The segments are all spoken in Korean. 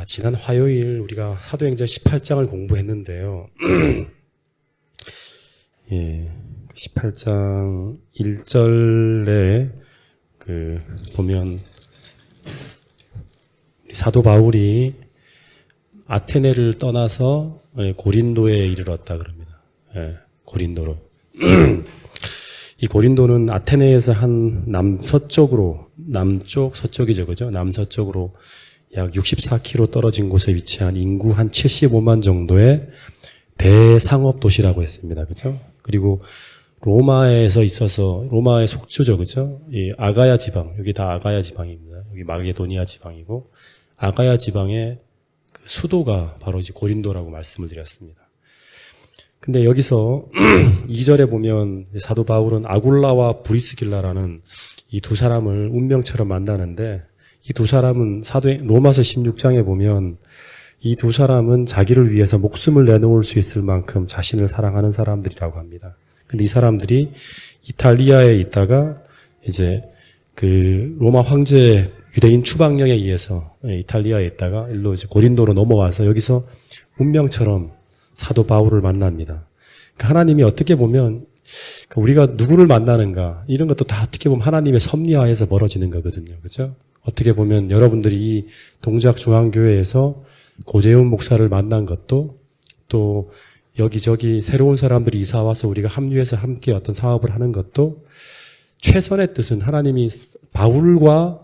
지난 화요일 우리가 사도행전 18장을 공부했는데요. 예, 18장 1절에 보면 사도 바울이 아테네를 떠나서 고린도에 이르렀다 그럽니다. 예, 고린도로. 이 고린도는 아테네에서 한 서쪽이죠, 그죠? 남서쪽으로 약 64km 떨어진 곳에 위치한 인구 한 75만 정도의 대상업 도시라고 했습니다. 그죠? 그리고 로마에서 있어서, 로마의 속주죠. 그죠? 이 아가야 지방, 여기 다 아가야 지방입니다. 여기 마게도니아 지방이고, 아가야 지방의 그 수도가 바로 이제 고린도라고 말씀을 드렸습니다. 근데 여기서 2절에 보면 사도 바울은 아굴라와 브리스길라라는 이 두 사람을 운명처럼 만나는데, 이 두 사람은 로마서 16장에 보면 이 두 사람은 자기를 위해서 목숨을 내놓을 수 있을 만큼 자신을 사랑하는 사람들이라고 합니다. 근데 이 사람들이 이탈리아에 있다가 이제 그 로마 황제 유대인 추방령에 의해서 이탈리아에 있다가 일로 이제 고린도로 넘어와서 여기서 운명처럼 사도 바울을 만납니다. 그러니까 하나님이 어떻게 보면 우리가 누구를 만나는가 이런 것도 다 어떻게 보면 하나님의 섭리하에서 벌어지는 거거든요. 그렇죠? 어떻게 보면 여러분들이 이 동작중앙교회에서 고재훈 목사를 만난 것도 또 여기저기 새로운 사람들이 이사와서 우리가 합류해서 함께 어떤 사업을 하는 것도 최선의 뜻은 하나님이 바울과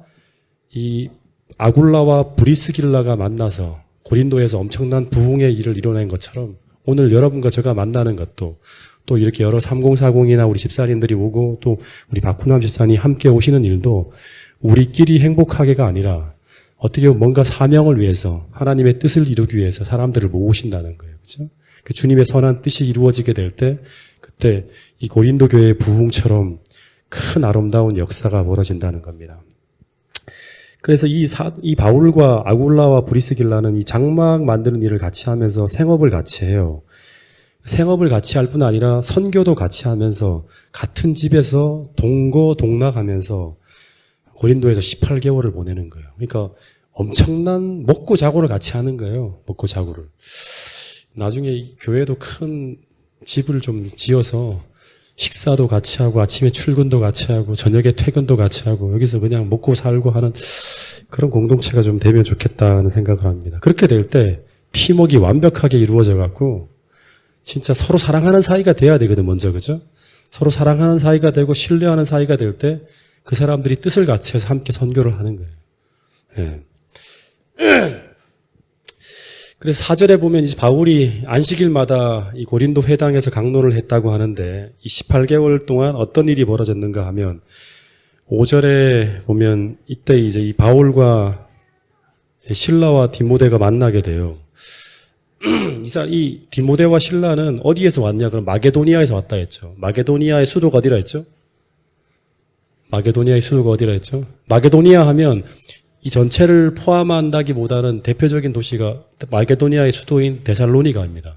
이 아굴라와 브리스길라가 만나서 고린도에서 엄청난 부흥의 일을 이뤄낸 것처럼 오늘 여러분과 제가 만나는 것도 또 이렇게 여러 3040이나 우리 집사님들이 오고 또 우리 박훈남 집사님 함께 오시는 일도 우리끼리 행복하게가 아니라 어떻게 보면 뭔가 사명을 위해서 하나님의 뜻을 이루기 위해서 사람들을 모으신다는 거예요. 그렇죠? 주님의 선한 뜻이 이루어지게 될 때 그때 이 고린도 교회의 부흥처럼 큰 아름다운 역사가 벌어진다는 겁니다. 그래서 이 바울과 아굴라와 브리스길라는 이 장막 만드는 일을 같이 하면서 생업을 같이 해요. 생업을 같이 할 뿐 아니라 선교도 같이 하면서 같은 집에서 동거동락하면서 고린도에서 18개월을 보내는 거예요. 그러니까 엄청난 먹고 자고를 같이 하는 거예요. 먹고 자고를. 나중에 이 교회도 큰 집을 좀 지어서 식사도 같이 하고 아침에 출근도 같이 하고 저녁에 퇴근도 같이 하고 여기서 그냥 먹고 살고 하는 그런 공동체가 좀 되면 좋겠다는 생각을 합니다. 그렇게 될 때 팀워크가 완벽하게 이루어져 갖고 진짜 서로 사랑하는 사이가 돼야 되거든, 먼저. 그죠? 서로 사랑하는 사이가 되고 신뢰하는 사이가 될 때 그 사람들이 뜻을 같이 해서 함께 선교를 하는 거예요. 예. 그래서 4절에 보면 이제 바울이 안식일마다 이 고린도 회당에서 강론을 했다고 하는데 이 18개월 동안 어떤 일이 벌어졌는가 하면 5절에 보면 이때 이제 이 바울과 실라와 디모데가 만나게 돼요. 이 디모데와 실라는 어디에서 왔냐? 그럼 마게도니아에서 왔다 했죠. 마게도니아의 수도가 어디라 했죠? 마게도니아의 수도가 어디라 했죠? 마게도니아 하면 이 전체를 포함한다기보다는 대표적인 도시가 마게도니아의 수도인 데살로니가입니다.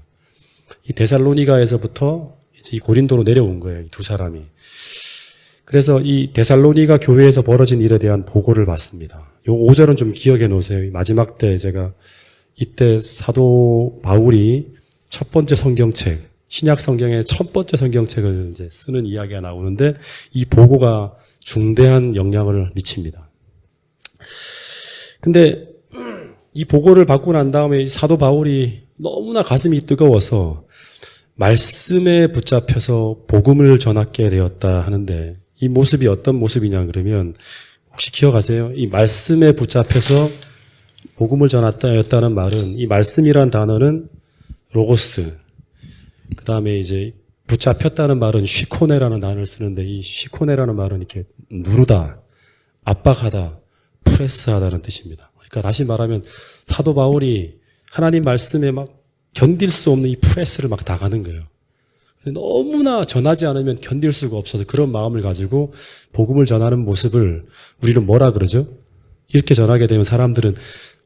이 데살로니가에서부터 이제 이 고린도로 내려온 거예요. 이 두 사람이. 그래서 이 데살로니가 교회에서 벌어진 일에 대한 보고를 받습니다. 요 5절은 좀 기억해 놓으세요. 마지막 때 제가 이때 사도 바울이 첫 번째 성경책, 신약 성경의 첫 번째 성경책을 이제 쓰는 이야기가 나오는데 이 보고가 중대한 영향을 미칩니다. 근데 이 보고를 받고 난 다음에 사도 바울이 너무나 가슴이 뜨거워서 말씀에 붙잡혀서 복음을 전하게 되었다 하는데 이 모습이 어떤 모습이냐 그러면 혹시 기억하세요? 이 말씀에 붙잡혀서 복음을 전했다였다는 말은 이 말씀이란 단어는 로고스, 그 다음에 이제 붙잡혔다는 말은 쉬코네라는 단어를 쓰는데 이 쉬코네라는 말은 이렇게 누르다, 압박하다, 프레스하다는 뜻입니다. 그러니까 다시 말하면 사도 바울이 하나님 말씀에 막 견딜 수 없는 이 프레스를 막 당하는 거예요. 너무나 전하지 않으면 견딜 수가 없어서 그런 마음을 가지고 복음을 전하는 모습을 우리는 뭐라 그러죠? 이렇게 전하게 되면 사람들은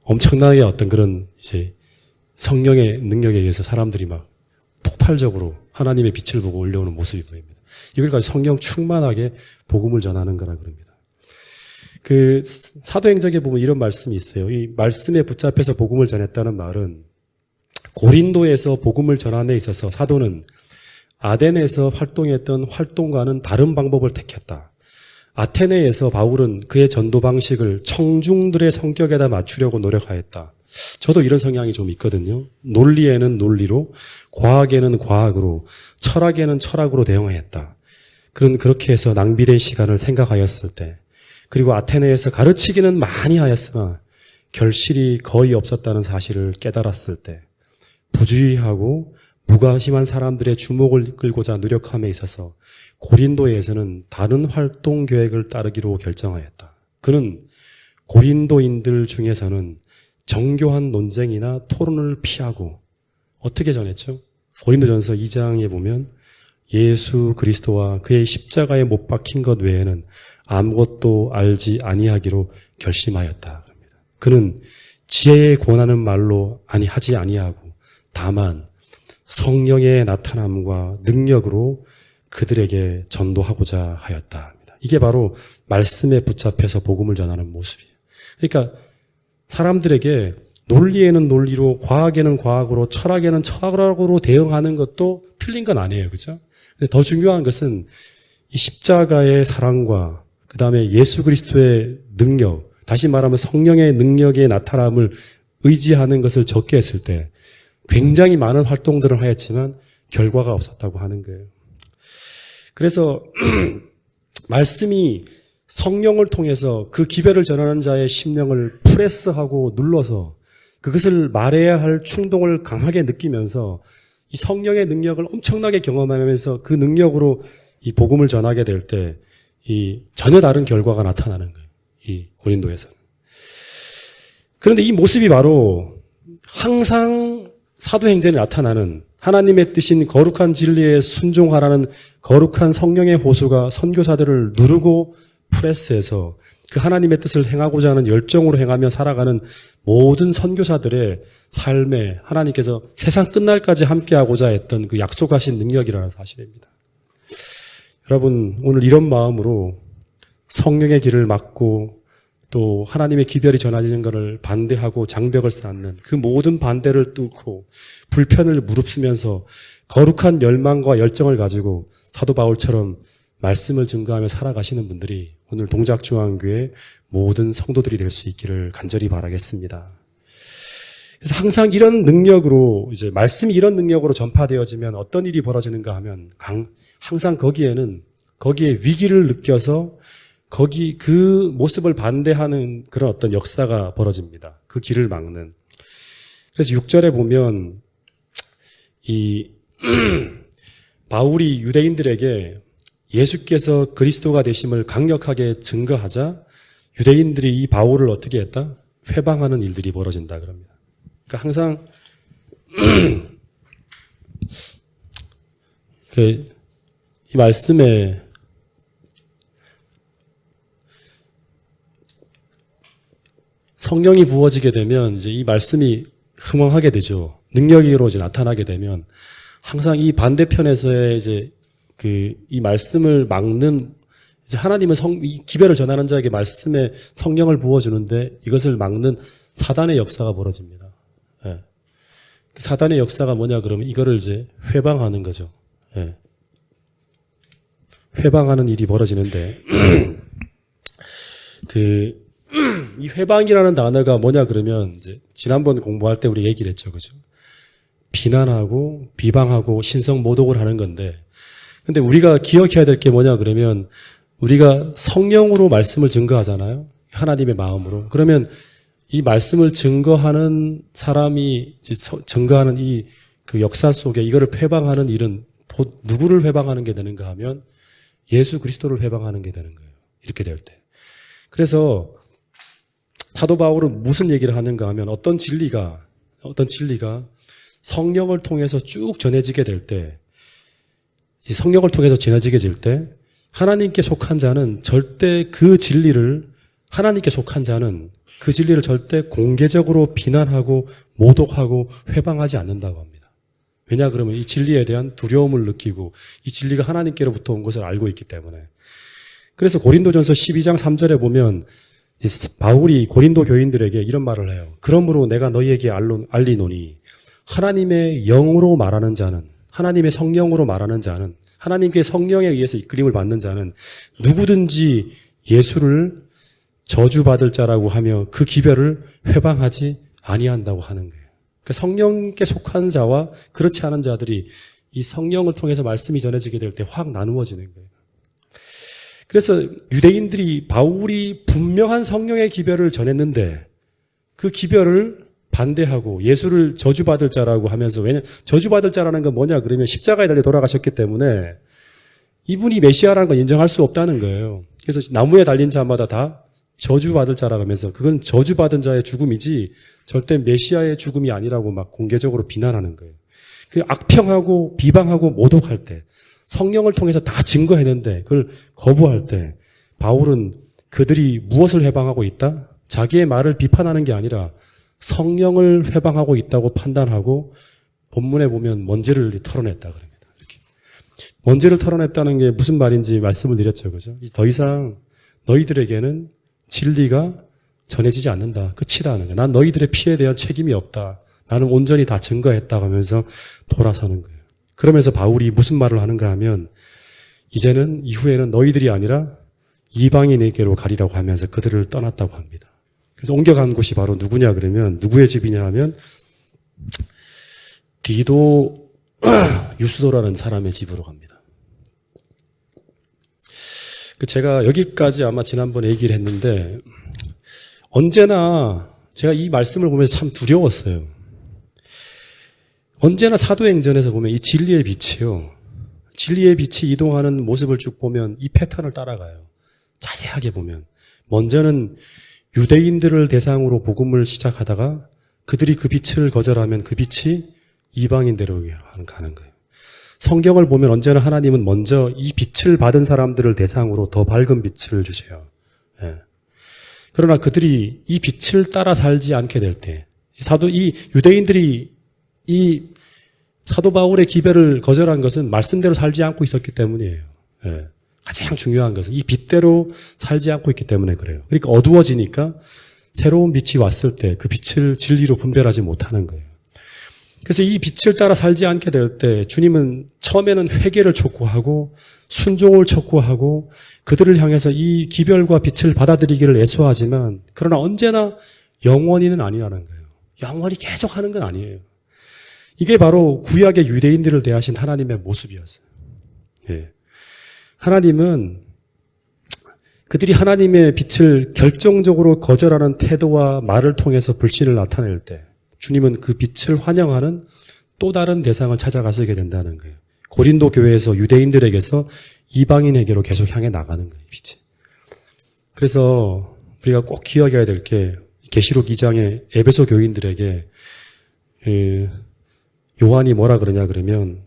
엄청나게 어떤 그런 이제 성령의 능력에 의해서 사람들이 막 폭발적으로 하나님의 빛을 보고 올려오는 모습이 보입니다. 이걸 가지고 성령 충만하게 복음을 전하는 거라 그럽니다. 그 사도행전에 보면 이런 말씀이 있어요. 이 말씀에 붙잡혀서 복음을 전했다는 말은 고린도에서 복음을 전함에 있어서 사도는 아덴에서 활동했던 활동과는 다른 방법을 택했다. 아테네에서 바울은 그의 전도 방식을 청중들의 성격에다 맞추려고 노력하였다. 저도 이런 성향이 좀 있거든요. 논리에는 논리로, 과학에는 과학으로, 철학에는 철학으로 대응하였다. 그렇게 해서 낭비된 시간을 생각하였을 때, 그리고 아테네에서 가르치기는 많이 하였으나 결실이 거의 없었다는 사실을 깨달았을 때, 부주의하고 무관심한 사람들의 주목을 이끌고자 노력함에 있어서 고린도에서는 다른 활동 계획을 따르기로 결정하였다. 그는 고린도인들 중에서는 정교한 논쟁이나 토론을 피하고 어떻게 전했죠? 고린도전서 2장에 보면 예수 그리스도와 그의 십자가에 못 박힌 것 외에는 아무것도 알지 아니하기로 결심하였다. 그는 지혜에 권하는 말로 하지 아니하고 다만 성령의 나타남과 능력으로 그들에게 전도하고자 하였다. 이게 바로 말씀에 붙잡혀서 복음을 전하는 모습이에요. 그러니까 사람들에게 논리에는 논리로, 과학에는 과학으로, 철학에는 철학으로 대응하는 것도 틀린 건 아니에요. 그죠? 근데 더 중요한 것은 이 십자가의 사랑과 그 다음에 예수 그리스도의 능력, 다시 말하면 성령의 능력의 나타남을 의지하는 것을 적게 했을 때 굉장히 많은 활동들을 하였지만 결과가 없었다고 하는 거예요. 그래서 말씀이 성령을 통해서 그 기별을 전하는 자의 심령을 프레스하고 눌러서 그것을 말해야 할 충동을 강하게 느끼면서 이 성령의 능력을 엄청나게 경험하면서 그 능력으로 이 복음을 전하게 될 때 이 전혀 다른 결과가 나타나는 거예요. 이 고린도에서는. 그런데 이 모습이 바로 항상 사도행전에 나타나는 하나님의 뜻인 거룩한 진리에 순종하라는 거룩한 성령의 호수가 선교사들을 누르고 프레스해서 그 하나님의 뜻을 행하고자 하는 열정으로 행하며 살아가는 모든 선교사들의 삶에 하나님께서 세상 끝날까지 함께하고자 했던 그 약속하신 능력이라는 사실입니다. 여러분, 오늘 이런 마음으로 성령의 길을 막고 또 하나님의 기별이 전해지는 것을 반대하고 장벽을 쌓는 그 모든 반대를 뚫고 불편을 무릅쓰면서 거룩한 열망과 열정을 가지고 사도 바울처럼 말씀을 증거하며 살아가시는 분들이 오늘 동작중앙교회 모든 성도들이 될 수 있기를 간절히 바라겠습니다. 그래서 항상 이런 능력으로 이제 말씀이 이런 능력으로 전파되어지면 어떤 일이 벌어지는가 하면 항상 거기에 위기를 느껴서 거기 그 모습을 반대하는 그런 어떤 역사가 벌어집니다. 그 길을 막는. 그래서 6절에 보면 이 바울이 유대인들에게 예수께서 그리스도가 되심을 강력하게 증거하자 유대인들이 이 바울을 어떻게 했다? 회방하는 일들이 벌어진다 그럽니다. 그러니까 항상 이 말씀에 성령이 부어지게 되면 이제 이 말씀이 흥황하게 되죠. 능력으로 이제 나타나게 되면 항상 이 반대편에서의 이제 이 말씀을 막는 이제 하나님은 이 기별을 전하는 자에게 말씀에 성령을 부어주는데 이것을 막는 사단의 역사가 벌어집니다. 예. 사단의 역사가 뭐냐 그러면 이거를 이제 회방하는 거죠. 예. 회방하는 일이 벌어지는데 이 회방이라는 단어가 뭐냐 그러면 이제 지난번 공부할 때 우리 얘기를 했죠. 그죠? 비난하고 비방하고 신성 모독을 하는 건데 근데 우리가 기억해야 될 게 뭐냐 그러면 우리가 성령으로 말씀을 증거하잖아요. 하나님의 마음으로. 그러면 이 말씀을 증거하는 사람이 이제 증거하는 그 역사 속에 이거를 회방하는 일은 누구를 회방하는 게 되는가 하면 예수 그리스도를 회방하는 게 되는 거예요. 이렇게 될 때. 그래서 사도 바울은 무슨 얘기를 하는가 하면 어떤 진리가 성령을 통해서 쭉 전해지게 될 때, 이 성령을 통해서 전해지게 될 때, 하나님께 속한 자는 절대 그 진리를, 하나님께 속한 자는 그 진리를 절대 공개적으로 비난하고 모독하고 회방하지 않는다고 합니다. 왜냐 그러면 이 진리에 대한 두려움을 느끼고 이 진리가 하나님께로부터 온 것을 알고 있기 때문에. 그래서 고린도전서 12장 3절에 보면 바울이 고린도 교인들에게 이런 말을 해요. 그러므로 내가 너희에게 알리노니 하나님의 영으로 말하는 자는, 하나님의 성령으로 말하는 자는, 하나님께 성령에 의해서 이끌림을 받는 자는 누구든지 예수를 저주받을 자라고 하며 그 기별을 회방하지 아니한다고 하는 거예요. 그러니까 성령께 속한 자와 그렇지 않은 자들이 이 성령을 통해서 말씀이 전해지게 될 때 확 나누어지는 거예요. 그래서 유대인들이 바울이 분명한 성령의 기별을 전했는데 그 기별을 반대하고 예수를 저주받을 자라고 하면서, 왜냐하면 저주받을 자라는 건 뭐냐 그러면 십자가에 달려 돌아가셨기 때문에 이분이 메시아라는 건 인정할 수 없다는 거예요. 그래서 나무에 달린 자마다 다 저주받을 자라고 하면서 그건 저주받은 자의 죽음이지 절대 메시아의 죽음이 아니라고 막 공개적으로 비난하는 거예요. 악평하고 비방하고 모독할 때 성령을 통해서 다 증거했는데 그걸 거부할 때 바울은 그들이 무엇을 회방하고 있다? 자기의 말을 비판하는 게 아니라 성령을 회방하고 있다고 판단하고 본문에 보면 먼지를 털어냈다 그럽니다. 이렇게. 먼지를 털어냈다는 게 무슨 말인지 말씀을 드렸죠. 그죠? 더 이상 너희들에게는 진리가 전해지지 않는다. 끝이라는 거예요. 난 너희들의 피해에 대한 책임이 없다. 나는 온전히 다 증거했다고 하면서 돌아서는 거예요. 그러면서 바울이 무슨 말을 하는가 하면 이제는 이후에는 너희들이 아니라 이방인에게로 가리라고 하면서 그들을 떠났다고 합니다. 그래서 옮겨간 곳이 바로 누구냐 그러면 누구의 집이냐 하면 디도 유스도라는 사람의 집으로 갑니다. 제가 여기까지 아마 지난번에 얘기를 했는데 언제나 제가 이 말씀을 보면서 참 두려웠어요. 언제나 사도행전에서 보면 이 진리의 빛이요. 진리의 빛이 이동하는 모습을 쭉 보면 이 패턴을 따라가요. 자세하게 보면. 먼저는 유대인들을 대상으로 복음을 시작하다가 그들이 그 빛을 거절하면 그 빛이 이방인대로 가는 거예요. 성경을 보면 언제나 하나님은 먼저 이 빛을 받은 사람들을 대상으로 더 밝은 빛을 주세요. 예. 그러나 그들이 이 빛을 따라 살지 않게 될 때, 이 유대인들이 이 사도 바울의 기별을 거절한 것은 말씀대로 살지 않고 있었기 때문이에요. 예. 가장 중요한 것은 이 빛대로 살지 않고 있기 때문에 그래요. 그러니까 어두워지니까 새로운 빛이 왔을 때 그 빛을 진리로 분별하지 못하는 거예요. 그래서 이 빛을 따라 살지 않게 될 때 주님은 처음에는 회개를 촉구하고 순종을 촉구하고 그들을 향해서 이 기별과 빛을 받아들이기를 애소하지만 그러나 언제나 영원히는 아니라는 거예요. 영원히 계속 하는 건 아니에요. 이게 바로 구약의 유대인들을 대하신 하나님의 모습이었어요. 예. 하나님은 그들이 하나님의 빛을 결정적으로 거절하는 태도와 말을 통해서 불신을 나타낼 때 주님은 그 빛을 환영하는 또 다른 대상을 찾아가시게 된다는 거예요. 고린도 교회에서 유대인들에게서 이방인에게로 계속 향해 나가는 거예요, 빛이. 그래서 우리가 꼭 기억해야 될 게 계시록 2장의 에베소 교인들에게 요한이 뭐라 그러냐 그러면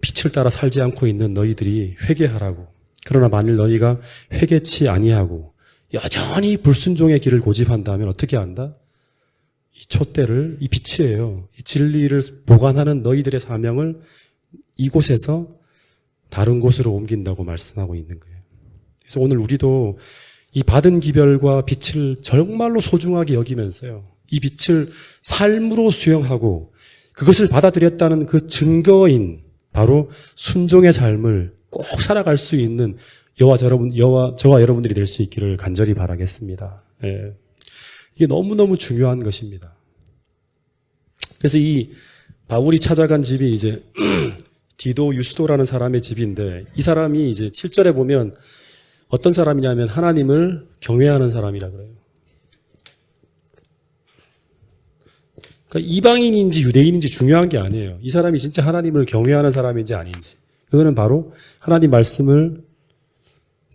빛을 따라 살지 않고 있는 너희들이 회개하라고. 그러나 만일 너희가 회개치 아니하고 여전히 불순종의 길을 고집한다면 어떻게 한다? 이 촛대를, 이 빛이에요. 이 진리를 보관하는 너희들의 사명을 이곳에서 다른 곳으로 옮긴다고 말씀하고 있는 거예요. 그래서 오늘 우리도 이 받은 기별과 빛을 정말로 소중하게 여기면서요. 이 빛을 삶으로 수용하고 그것을 받아들였다는 그 증거인 바로 순종의 삶을 꼭 살아갈 수 있는 저와 여러분들이 될 수 있기를 간절히 바라겠습니다. 예. 이게 너무너무 중요한 것입니다. 그래서 이 바울이 찾아간 집이 이제 디도 유스도라는 사람의 집인데 이 사람이 이제 7절에 보면 어떤 사람이냐면 하나님을 경외하는 사람이라 그래요. 그러니까 이방인인지 유대인인지 중요한 게 아니에요. 이 사람이 진짜 하나님을 경외하는 사람인지 아닌지. 그거는 바로 하나님 말씀을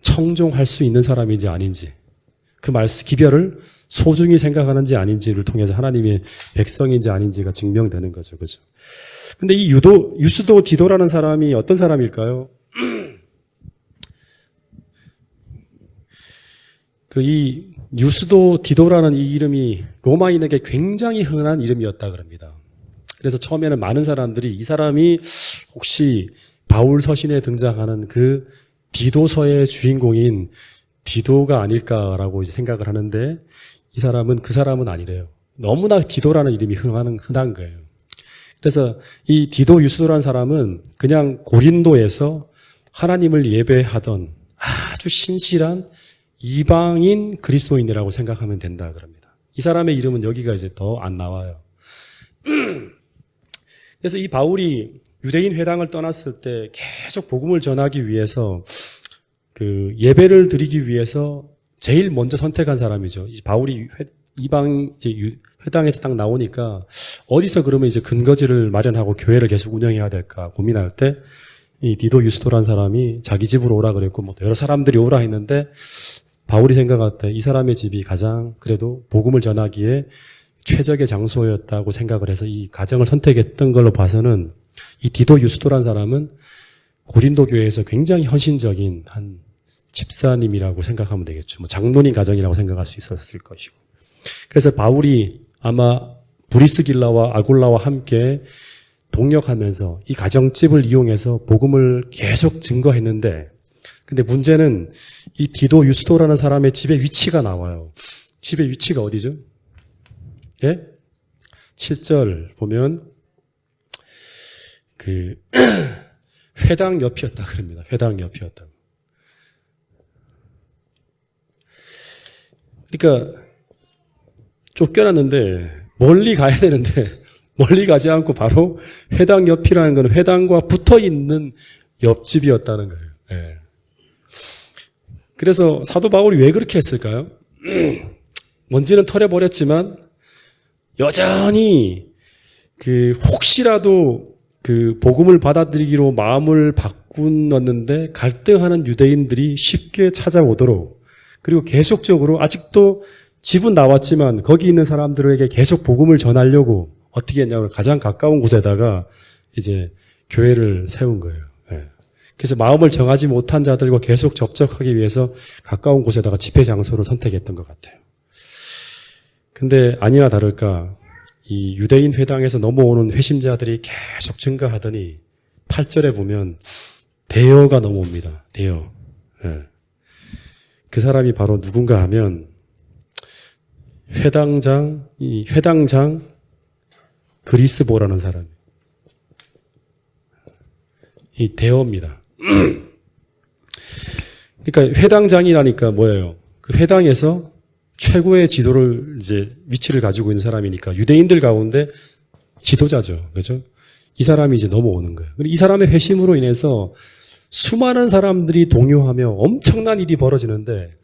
청종할 수 있는 사람인지 아닌지. 그 말씀, 기별을 소중히 생각하는지 아닌지를 통해서 하나님의 백성인지 아닌지가 증명되는 거죠. 그죠? 근데 이 유스도 디도라는 사람이 어떤 사람일까요? 이 유스도 디도라는 이 이름이 로마인에게 굉장히 흔한 이름이었다 그럽니다. 그래서 처음에는 많은 사람들이 이 사람이 혹시 바울 서신에 등장하는 그 디도서의 주인공인 디도가 아닐까라고 이제 생각을 하는데 이 사람은 그 사람은 아니래요. 너무나 디도라는 이름이 흔한 거예요. 그래서 이 디도 유스도라는 사람은 그냥 고린도에서 하나님을 예배하던 아주 신실한 이방인 그리스도인이라고 생각하면 된다 그럽니다. 이 사람의 이름은 여기가 이제 더 안 나와요. 그래서 이 바울이 유대인 회당을 떠났을 때 계속 복음을 전하기 위해서 그 예배를 드리기 위해서 제일 먼저 선택한 사람이죠. 이 바울이 이방 이제 회당에서 딱 나오니까 어디서 그러면 이제 근거지를 마련하고 교회를 계속 운영해야 될까 고민할 때 이 디도 유스도라는 사람이 자기 집으로 오라 그랬고 뭐 여러 사람들이 오라 했는데 바울이 생각할 때 이 사람의 집이 가장 그래도 복음을 전하기에 최적의 장소였다고 생각을 해서 이 가정을 선택했던 걸로 봐서는 이 디도 유스도라는 사람은 고린도 교회에서 굉장히 헌신적인 한 집사님이라고 생각하면 되겠죠. 뭐 장로님 가정이라고 생각할 수 있었을 것이고. 그래서 바울이 아마 브리스길라와 아굴라와 함께 동력하면서 이 가정집을 이용해서 복음을 계속 증거했는데 근데 문제는 이 디도 유스도라는 사람의 집의 위치가 나와요. 집의 위치가 어디죠? 예? 7절 보면 그 회당 옆이었다 그럽니다. 회당 옆이었다. 그러니까 쫓겨났는데 멀리 가야 되는데 멀리 가지 않고 바로 회당 옆이라는 것은 회당과 붙어 있는 옆집이었다는 거예요. 예. 그래서 사도 바울이 왜 그렇게 했을까요? 뭔지는 털어버렸지만 여전히 그 혹시라도 그 복음을 받아들이기로 마음을 바꾸었는데 갈등하는 유대인들이 쉽게 찾아오도록 그리고 계속적으로 아직도 집은 나왔지만 거기 있는 사람들에게 계속 복음을 전하려고 어떻게 했냐면 가장 가까운 곳에다가 이제 교회를 세운 거예요. 예. 그래서 마음을 정하지 못한 자들과 계속 접촉하기 위해서 가까운 곳에다가 집회 장소를 선택했던 것 같아요. 근데 아니나 다를까 이 유대인 회당에서 넘어오는 회심자들이 계속 증가하더니 8절에 보면 대여가 넘어옵니다. 대여. 예. 그 사람이 바로 누군가 하면 회당장 그리스보라는 사람. 이 대여입니다. 그러니까 회당장이라니까 뭐예요? 그 회당에서 최고의 지도를 이제 위치를 가지고 있는 사람이니까 유대인들 가운데 지도자죠. 그죠? 이 사람이 이제 넘어오는 거예요. 이 사람의 회심으로 인해서 수많은 사람들이 동요하며 엄청난 일이 벌어지는데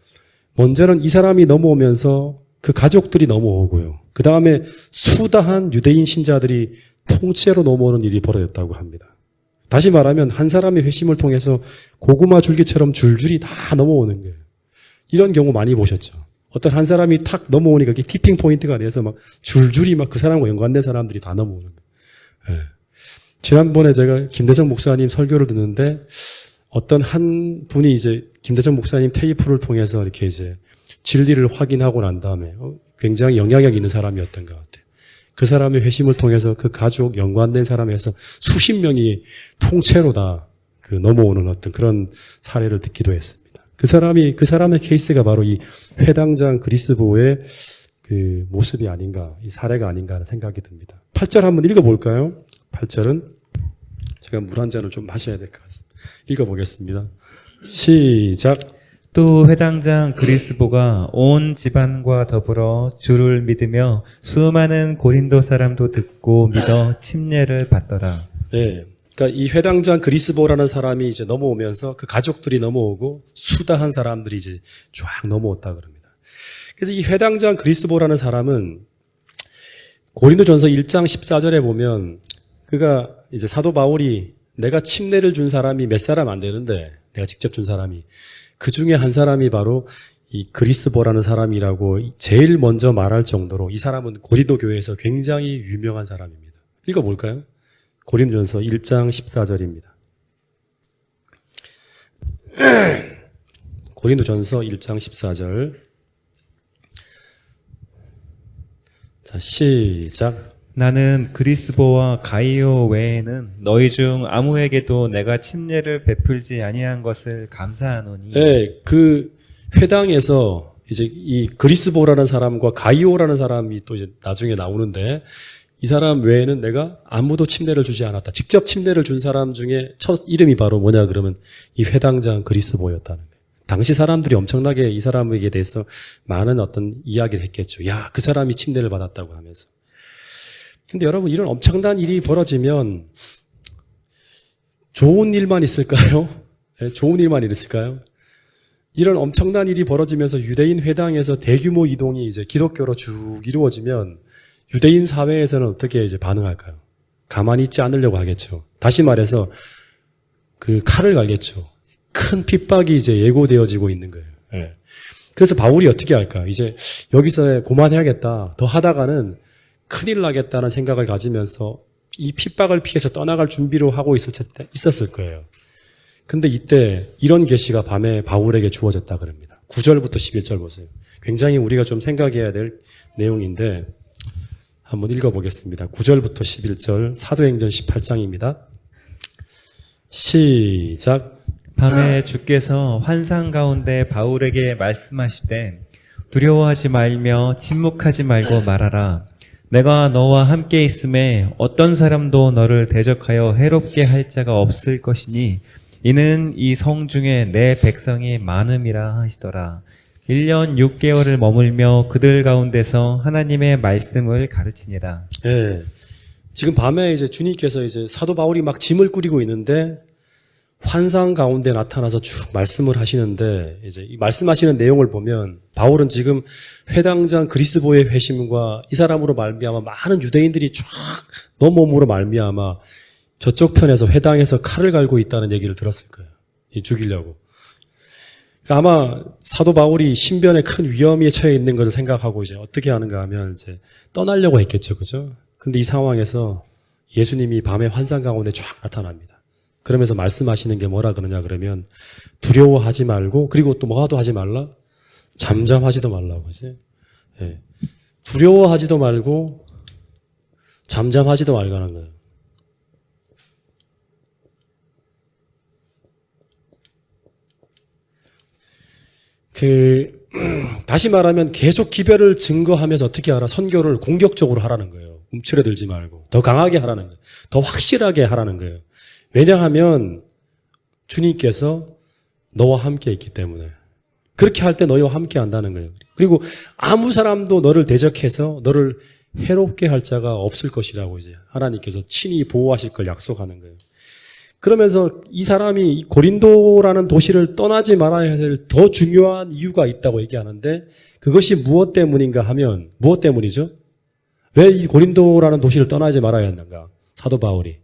먼저는 이 사람이 넘어오면서 그 가족들이 넘어오고요. 그 다음에 수다한 유대인 신자들이 통째로 넘어오는 일이 벌어졌다고 합니다. 다시 말하면 한 사람의 회심을 통해서 고구마 줄기처럼 줄줄이 다 넘어오는 거예요. 이런 경우 많이 보셨죠. 어떤 한 사람이 탁 넘어오니까 그게 티핑 포인트가 돼서 막 줄줄이 막 그 사람과 연관된 사람들이 다 넘어오는 거예요. 네. 지난번에 제가 김대정 목사님 설교를 듣는데 어떤 한 분이 이제 김대정 목사님 테이프를 통해서 이렇게 이제 진리를 확인하고 난 다음에 굉장히 영향력 있는 사람이었던 것 같아요. 그 사람의 회심을 통해서 그 가족 연관된 사람에서 수십 명이 통째로 다 그 넘어오는 어떤 그런 사례를 듣기도 했습니다. 그 사람의 케이스가 바로 이 회당장 그리스보의 그 모습이 아닌가, 이 사례가 아닌가 하는 생각이 듭니다. 8절 한번 읽어볼까요? 8절은 제가 물 한 잔을 좀 마셔야 될 것 같습니다. 읽어보겠습니다. 시작. 또 회당장 그리스보가 온 집안과 더불어 주를 믿으며 수많은 고린도 사람도 듣고 믿어 침례를 받더라. 네. 그러니까 이 회당장 그리스보라는 사람이 이제 넘어오면서 그 가족들이 넘어오고 수다한 사람들이 이제 쫙 넘어왔다 그럽니다. 그래서 이 회당장 그리스보라는 사람은 고린도전서 1장 14절에 보면 그가 이제 사도 바울이 내가 침례를 준 사람이 몇 사람 안 되는데 내가 직접 준 사람이 그 중에 한 사람이 바로 이 그리스보라는 사람이라고 제일 먼저 말할 정도로 이 사람은 고린도 교회에서 굉장히 유명한 사람입니다. 읽어볼까요? 고린도전서 1장 14절입니다. 고린도전서 1장 14절. 자, 시작. 나는 그리스보와 가이오 외에는 너희 중 아무에게도 내가 침례를 베풀지 아니한 것을 감사하노니. 네, 그 회당에서 이제 이 그리스보라는 사람과 가이오라는 사람이 또 이제 나중에 나오는데 이 사람 외에는 내가 아무도 침례를 주지 않았다. 직접 침례를 준 사람 중에 첫 이름이 바로 뭐냐 그러면 이 회당장 그리스보였다는 거예요. 당시 사람들이 엄청나게 이 사람에게 대해서 많은 어떤 이야기를 했겠죠. 야, 그 사람이 침례를 받았다고 하면서. 근데 여러분 이런 엄청난 일이 벌어지면 좋은 일만 있을까요? 네, 좋은 일만 있을까요? 이런 엄청난 일이 벌어지면서 유대인 회당에서 대규모 이동이 이제 기독교로 쭉 이루어지면 유대인 사회에서는 어떻게 이제 반응할까요? 가만히 있지 않으려고 하겠죠. 다시 말해서 그 칼을 갈겠죠. 큰 핍박이 이제 예고되어지고 있는 거예요. 네. 그래서 바울이 어떻게 할까? 이제 여기서 그만해야겠다. 더 하다가는 큰일 나겠다는 생각을 가지면서 이 핍박을 피해서 떠나갈 준비로 하고 있었을 거예요. 근데 이때 이런 계시가 밤에 바울에게 주어졌다 그럽니다. 9절부터 11절 보세요. 굉장히 우리가 좀 생각해야 될 내용인데 한번 읽어보겠습니다. 9절부터 11절 사도행전 18장입니다. 시작. 밤에 주께서 환상 가운데 바울에게 말씀하시되 두려워하지 말며 침묵하지 말고 말하라. 내가 너와 함께 있음에 어떤 사람도 너를 대적하여 해롭게 할 자가 없을 것이니 이는 이 성 중에 내 백성이 많음이라 하시더라. 1년 6개월을 머물며 그들 가운데서 하나님의 말씀을 가르치니라. 예. 지금 밤에 이제 주님께서 이제 사도 바울이 막 짐을 꾸리고 있는데 환상 가운데 나타나서 쭉 말씀을 하시는데 이제 이 말씀하시는 내용을 보면 바울은 지금 회당장 그리스보의 회심과 이 사람으로 말미암아 많은 유대인들이 쫙 넘어옴으로 말미암아 저쪽 편에서 회당에서 칼을 갈고 있다는 얘기를 들었을 거예요. 죽이려고. 그러니까 아마 사도 바울이 신변에 큰 위험에 처해 있는 것을 생각하고 이제 어떻게 하는가 하면 이제 떠나려고 했겠죠. 그죠? 근데 이 상황에서 예수님이 밤에 환상 가운데 쫙 나타납니다. 그러면서 말씀하시는 게 뭐라 그러냐 그러면 두려워하지 말고 그리고 또 뭐라도 하지 말라? 잠잠하지도 말라고. 그지? 예. 두려워하지도 말고 잠잠하지도 말라는 거예요. 다시 말하면 계속 기별을 증거하면서 어떻게 하라? 선교를 공격적으로 하라는 거예요. 움츠러들지 말고. 더 강하게 하라는 거예요. 더 확실하게 하라는 거예요. 왜냐하면 주님께서 너와 함께 있기 때문에. 그렇게 할 때 너희와 함께 한다는 거예요. 그리고 아무 사람도 너를 대적해서 너를 해롭게 할 자가 없을 것이라고 이제 하나님께서 친히 보호하실 걸 약속하는 거예요. 그러면서 이 사람이 이 고린도라는 도시를 떠나지 말아야 될 더 중요한 이유가 있다고 얘기하는데 그것이 무엇 때문인가 하면 무엇 때문이죠? 왜 이 고린도라는 도시를 떠나지 말아야 했는가? 사도 바울이.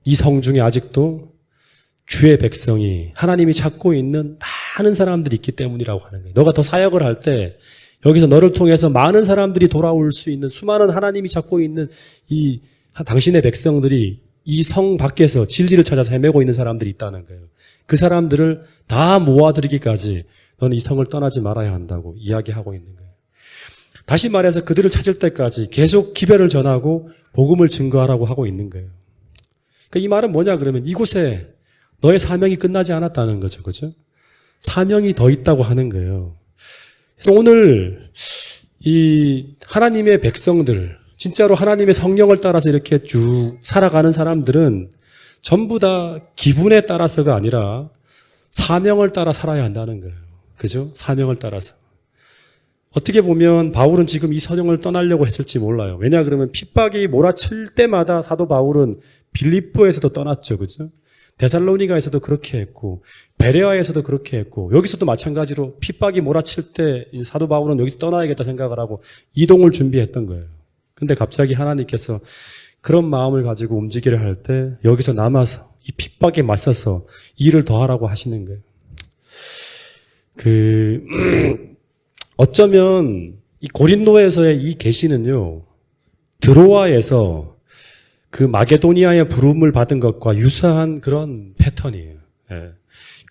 이 성 중에 아직도 주의 백성이 하나님이 찾고 있는 많은 사람들이 있기 때문이라고 하는 거예요. 너가 더 사역을 할 때 여기서 너를 통해서 많은 사람들이 돌아올 수 있는 수많은 하나님이 찾고 있는 이 당신의 백성들이 이 성 밖에서 진리를 찾아서 헤매고 있는 사람들이 있다는 거예요. 그 사람들을 다 모아들이기까지 너는 이 성을 떠나지 말아야 한다고 이야기하고 있는 거예요. 다시 말해서 그들을 찾을 때까지 계속 기별을 전하고 복음을 증거하라고 하고 있는 거예요. 그러니까 이 말은 뭐냐 그러면 이곳에 너의 사명이 끝나지 않았다는 거죠. 그죠? 사명이 더 있다고 하는 거예요. 그래서 오늘 이 하나님의 백성들 진짜로 하나님의 성령을 따라서 이렇게 쭉 살아가는 사람들은 전부 다 기분에 따라서가 아니라 사명을 따라 살아야 한다는 거예요. 그죠? 사명을 따라서. 어떻게 보면 바울은 지금 이 선영을 떠나려고 했을지 몰라요. 왜냐 그러면 핍박이 몰아칠 때마다 사도 바울은 빌립보에서도 떠났죠. 그죠? 데살로니가에서도 그렇게 했고 베레아에서도 그렇게 했고 여기서도 마찬가지로 핍박이 몰아칠 때 사도 바울은 여기서 떠나야겠다 생각을 하고 이동을 준비했던 거예요. 근데 갑자기 하나님께서 그런 마음을 가지고 움직이려 할 때 여기서 남아서 이 핍박에 맞서서 일을 더 하라고 하시는 거예요. 어쩌면 이 고린도에서의 이 계시는요, 드로아에서 그 마게도니아의 부름을 받은 것과 유사한 그런 패턴이에요. 예.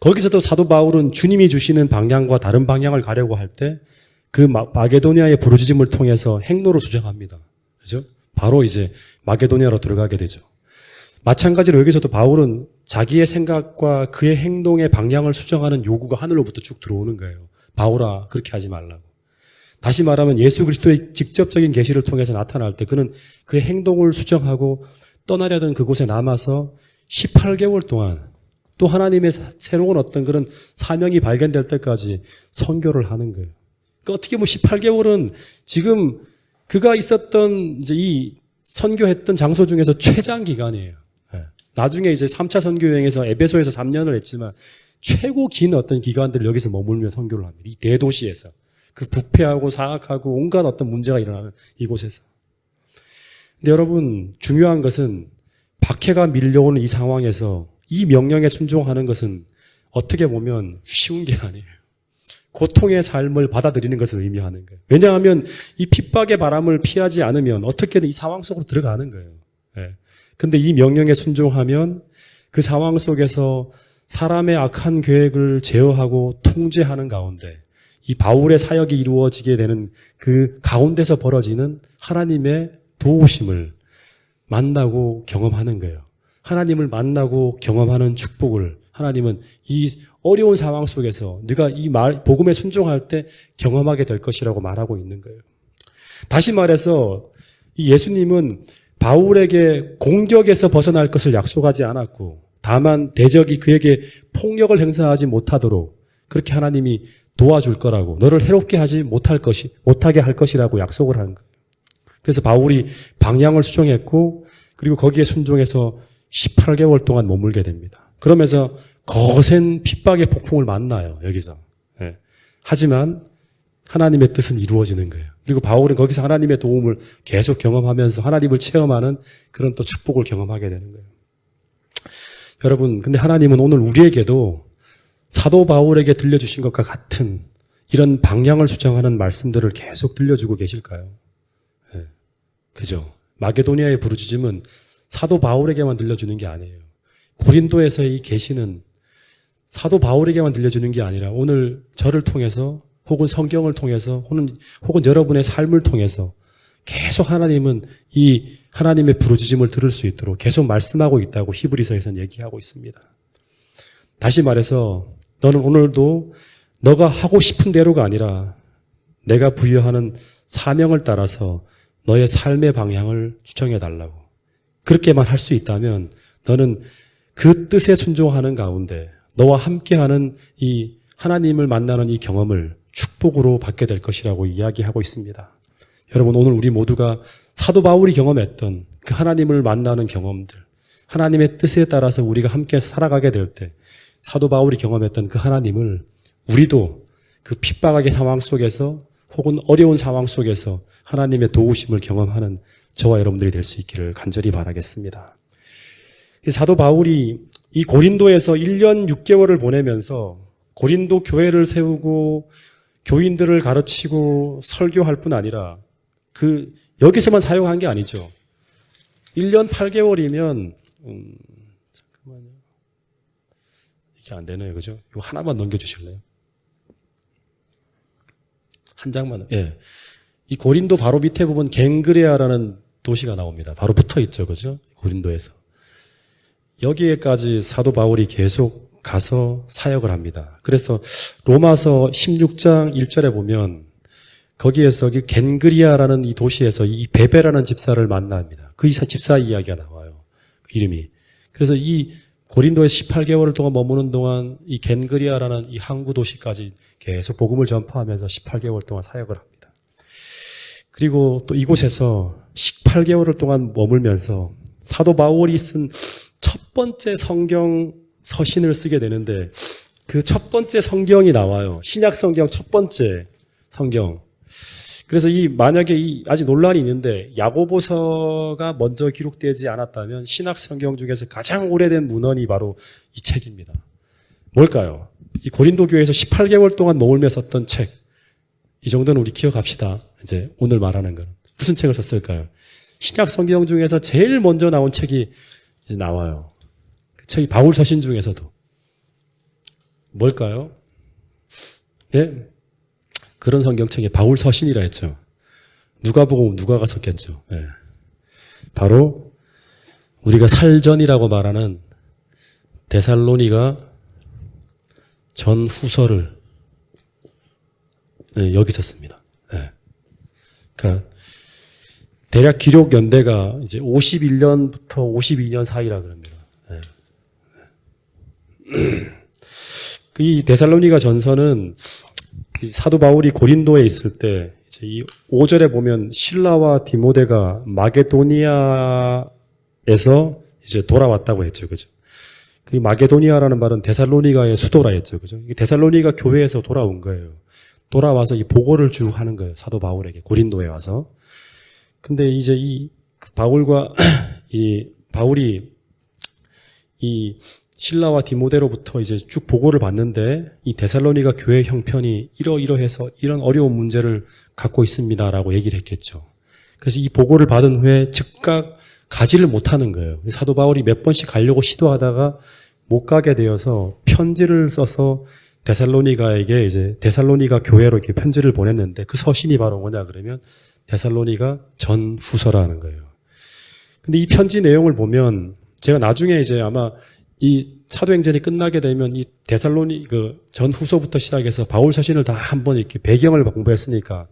거기서도 사도 바울은 주님이 주시는 방향과 다른 방향을 가려고 할 때 그 마게도니아의 부르짖음을 통해서 행로로 수정합니다. 그죠? 바로 이제 마게도니아로 들어가게 되죠. 마찬가지로 여기서도 바울은 자기의 생각과 그의 행동의 방향을 수정하는 요구가 하늘로부터 쭉 들어오는 거예요. 바울아, 그렇게 하지 말라고. 다시 말하면 예수 그리스도의 직접적인 계시를 통해서 나타날 때 그는 그의 행동을 수정하고 떠나려던 그곳에 남아서 18개월 동안 또 하나님의 새로운 어떤 그런 사명이 발견될 때까지 선교를 하는 거예요. 그러니까 어떻게 보면 18개월은 지금 그가 있었던 이제 이 선교했던 장소 중에서 최장 기간이에요. 나중에 이제 3차 선교 여행에서 에베소에서 3년을 했지만 최고 긴 어떤 기간들을 여기서 머물며 선교를 합니다. 이 대도시에서. 그 부패하고 사악하고 온갖 어떤 문제가 일어나는 이곳에서. 근데 여러분, 중요한 것은 박해가 밀려오는 이 상황에서 이 명령에 순종하는 것은 어떻게 보면 쉬운 게 아니에요. 고통의 삶을 받아들이는 것을 의미하는 거예요. 왜냐하면 이 핍박의 바람을 피하지 않으면 어떻게든 이 상황 속으로 들어가는 거예요. 근데 이 명령에 순종하면 그 상황 속에서 사람의 악한 계획을 제어하고 통제하는 가운데 이 바울의 사역이 이루어지게 되는 그 가운데서 벌어지는 하나님의 도우심을 만나고 경험하는 거예요. 하나님을 만나고 경험하는 축복을 하나님은 이 어려운 상황 속에서 네가 이 복음에 순종할 때 경험하게 될 것이라고 말하고 있는 거예요. 다시 말해서 이 예수님은 바울에게 공격에서 벗어날 것을 약속하지 않았고 다만 대적이 그에게 폭력을 행사하지 못하도록 그렇게 하나님이 도와줄 거라고 너를 해롭게 하지 못하게 할 것이라고 약속을 한 거예요. 그래서 바울이 방향을 수정했고 그리고 거기에 순종해서 18개월 동안 머물게 됩니다. 그러면서 거센 핍박의 폭풍을 만나요. 여기서. 하지만 하나님의 뜻은 이루어지는 거예요. 그리고 바울은 거기서 하나님의 도움을 계속 경험하면서 하나님을 체험하는 그런 또 축복을 경험하게 되는 거예요. 여러분, 근데 하나님은 오늘 우리에게도 사도 바울에게 들려주신 것과 같은 이런 방향을 수정하는 말씀들을 계속 들려주고 계실까요? 그죠? 마게도니아의 부르짖음은 사도 바울에게만 들려주는 게 아니에요. 고린도에서의 이 계시는 사도 바울에게만 들려주는 게 아니라 오늘 저를 통해서 혹은 성경을 통해서 혹은 여러분의 삶을 통해서 계속 하나님은 이 하나님의 부르짖음을 들을 수 있도록 계속 말씀하고 있다고 히브리서에서는 얘기하고 있습니다. 다시 말해서 너는 오늘도 너가 하고 싶은 대로가 아니라 내가 부여하는 사명을 따라서 너의 삶의 방향을 추정해 달라고. 그렇게만 할 수 있다면 너는 그 뜻에 순종하는 가운데 너와 함께하는 이 하나님을 만나는 이 경험을 축복으로 받게 될 것이라고 이야기하고 있습니다. 여러분, 오늘 우리 모두가 사도 바울이 경험했던 그 하나님을 만나는 경험들, 하나님의 뜻에 따라서 우리가 함께 살아가게 될 때 사도 바울이 경험했던 그 하나님을 우리도 그 핍박의 상황 속에서 혹은 어려운 상황 속에서 하나님의 도우심을 경험하는 저와 여러분들이 될 수 있기를 간절히 바라겠습니다. 사도 바울이 이 고린도에서 1년 6개월을 보내면서 고린도 교회를 세우고 교인들을 가르치고 설교할 뿐 아니라 여기서만 사역한 게 아니죠. 1년 8개월이면 잠깐만요. 이게 안 되네요. 그죠? 이거 하나만 넘겨주실래요? 한 장만. 예. 이 고린도 바로 밑에 보면 갱그레아라는 도시가 나옵니다. 바로 붙어 있죠. 그죠? 고린도에서. 여기에까지 사도 바울이 계속 가서 사역을 합니다. 그래서 로마서 16장 1절에 보면 거기에서 겐그리아라는 이 도시에서 이 베베라는 집사를 만납니다. 그 집사 이야기가 나와요. 그 이름이. 그래서 이 고린도에서 18개월 동안 머무는 동안 이 겐그리아라는 이 항구 도시까지 계속 복음을 전파하면서 18개월 동안 사역을 합니다. 그리고 또 이곳에서 18개월을 동안 머물면서 사도 바울이 쓴 첫 번째 성경 서신을 쓰게 되는데 그 첫 번째 성경이 나와요. 신약 성경 첫 번째 성경. 그래서 만약에 아직 논란이 있는데 야고보서가 먼저 기록되지 않았다면 신약 성경 중에서 가장 오래된 문헌이 바로 이 책입니다. 뭘까요? 이 고린도 교회에서 18개월 동안 머물며 썼던 책. 이 정도는 우리 기억합시다. 이제 오늘 말하는 건. 무슨 책을 썼을까요? 신약 성경 중에서 제일 먼저 나온 책이 이제 나와요. 그 책이 바울 서신 중에서도. 뭘까요? 네? 그런 성경책에 바울 서신이라 했죠. 누가복음 누가가 썼겠죠. 네. 바로 우리가 살전이라고 말하는 데살로니가 전후서를 여기 썼습니다. 네. 그러니까 대략 기록 연대가 이제 51년부터 52년 사이라 그럽니다. 네. 이 데살로니가 전서는 이 사도 바울이 고린도에 있을 때 이제 이 5절에 보면 실라와 디모데가 마게도니아에서 이제 돌아왔다고 했죠. 그죠? 그 마게도니아라는 말은 데살로니가의 수도라 했죠. 그죠? 데살로니가 교회에서 돌아온 거예요. 돌아와서 이 보고를 쭉 하는 거예요. 사도 바울에게 고린도에 와서. 근데 이제 이 바울과 이 바울이 이 실라와 디모데로부터 이제 쭉 보고를 받는데 이 데살로니가 교회 형편이 이러이러해서 이런 어려운 문제를 갖고 있습니다라고 얘기를 했겠죠. 그래서 이 보고를 받은 후에 즉각 가지를 못하는 거예요. 사도 바울이 몇 번씩 가려고 시도하다가 못 가게 되어서 편지를 써서 데살로니가에게 이제 데살로니가 교회로 이렇게 편지를 보냈는데 그 서신이 바로 뭐냐 그러면 데살로니가 전후서라는 거예요. 근데 이 편지 내용을 보면 제가 나중에 이제 아마 이 사도행전이 끝나게 되면 이 데살로니 그 전후서부터 시작해서 바울 서신을 다 한번 이렇게 배경을 공부했으니까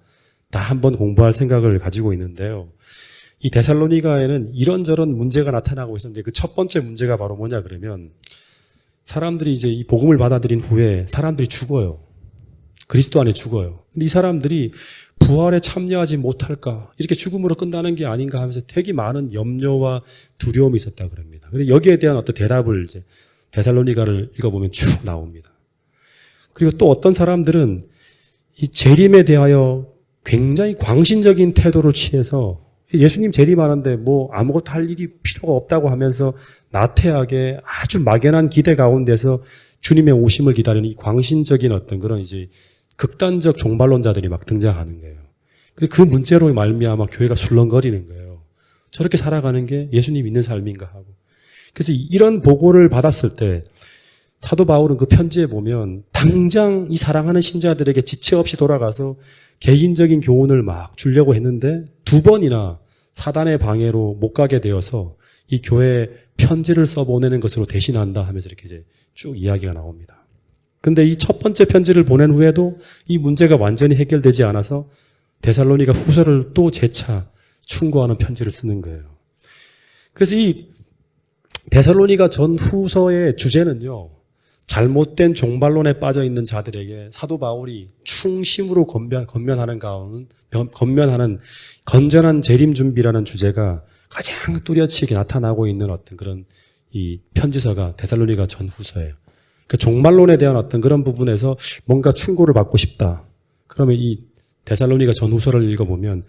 다 한번 공부할 생각을 가지고 있는데요. 이 데살로니가에는 이런저런 문제가 나타나고 있었는데 그 첫 번째 문제가 바로 뭐냐 그러면 사람들이 이제 이 복음을 받아들인 후에 사람들이 죽어요. 그리스도 안에 죽어요. 근데 이 사람들이 부활에 참여하지 못할까? 이렇게 죽음으로 끝나는 게 아닌가 하면서 되게 많은 염려와 두려움이 있었다 그럽니다. 그래서 여기에 대한 어떤 대답을 이제 데살로니가를 읽어보면 쭉 나옵니다. 그리고 또 어떤 사람들은 이 재림에 대하여 굉장히 광신적인 태도를 취해서 예수님 재림하는데 뭐 아무것도 할 일이 필요가 없다고 하면서 나태하게 아주 막연한 기대 가운데서 주님의 오심을 기다리는 이 광신적인 어떤 그런 이제 극단적 종말론자들이 막 등장하는 거예요. 그 문제로 말미암아 교회가 술렁거리는 거예요. 저렇게 살아가는 게 예수님 믿는 삶인가 하고. 그래서 이런 보고를 받았을 때 사도 바울은 그 편지에 보면 당장 이 사랑하는 신자들에게 지체 없이 돌아가서 개인적인 교훈을 막 주려고 했는데 두 번이나 사단의 방해로 못 가게 되어서 이 교회에 편지를 써보내는 것으로 대신한다 하면서 이렇게 이제 쭉 이야기가 나옵니다. 근데 이 첫 번째 편지를 보낸 후에도 이 문제가 완전히 해결되지 않아서 데살로니가 후서를 또 재차 충고하는 편지를 쓰는 거예요. 그래서 이 데살로니가 전 후서의 주제는요, 잘못된 종말론에 빠져 있는 자들에게 사도 바울이 충심으로 건면하는 건전한 재림 준비라는 주제가 가장 뚜렷이 나타나고 있는 어떤 그런 이 편지서가 데살로니가 전 후서예요. 그 종말론에 대한 어떤 그런 부분에서 뭔가 충고를 받고 싶다. 그러면 이 데살로니가 전 후서를 읽어보면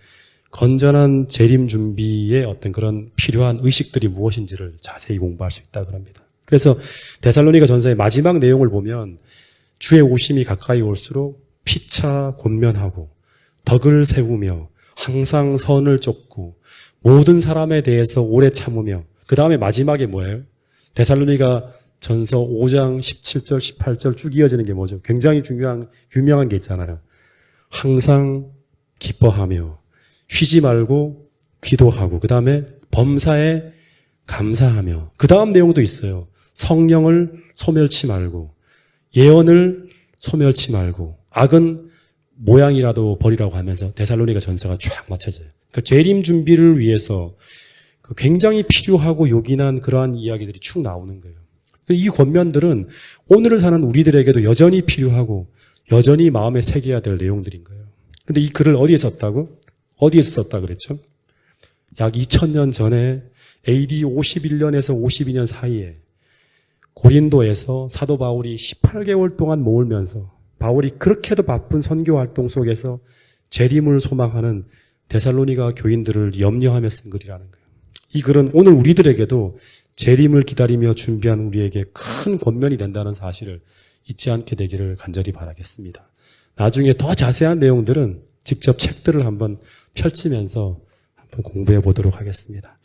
건전한 재림 준비의 어떤 그런 필요한 의식들이 무엇인지를 자세히 공부할 수 있다 그럽니다. 그래서 데살로니가 전서의 마지막 내용을 보면 주의 오심이 가까이 올수록 피차 권면하고 덕을 세우며 항상 선을 쫓고 모든 사람에 대해서 오래 참으며 그 다음에 마지막에 뭐예요? 데살로니가 전서 5장 17절 18절 쭉 이어지는 게 뭐죠? 굉장히 유명한 게 있잖아요. 항상 기뻐하며 쉬지 말고 기도하고 그 다음에 범사에 감사하며 그 다음 내용도 있어요. 성령을 소멸치 말고 예언을 소멸치 말고 악은 모양이라도 버리라고 하면서 데살로니가 전서가 쫙 맞춰져요. 그러니까 재림 준비를 위해서 굉장히 필요하고 요긴한 그러한 이야기들이 쭉 나오는 거예요. 이 권면들은 오늘을 사는 우리들에게도 여전히 필요하고 여전히 마음에 새겨야 될 내용들인 거예요. 근데 이 글을 어디에 썼다고? 어디에서 썼다 그랬죠? 약 2000년 전에 AD 51년에서 52년 사이에 고린도에서 사도 바울이 18개월 동안 모으면서 바울이 그렇게도 바쁜 선교 활동 속에서 재림을 소망하는 데살로니가 교인들을 염려하며 쓴 글이라는 거예요. 이 글은 오늘 우리들에게도 재림을 기다리며 준비한 우리에게 큰 권면이 된다는 사실을 잊지 않게 되기를 간절히 바라겠습니다. 나중에 더 자세한 내용들은 직접 책들을 한번 펼치면서 한번 공부해 보도록 하겠습니다.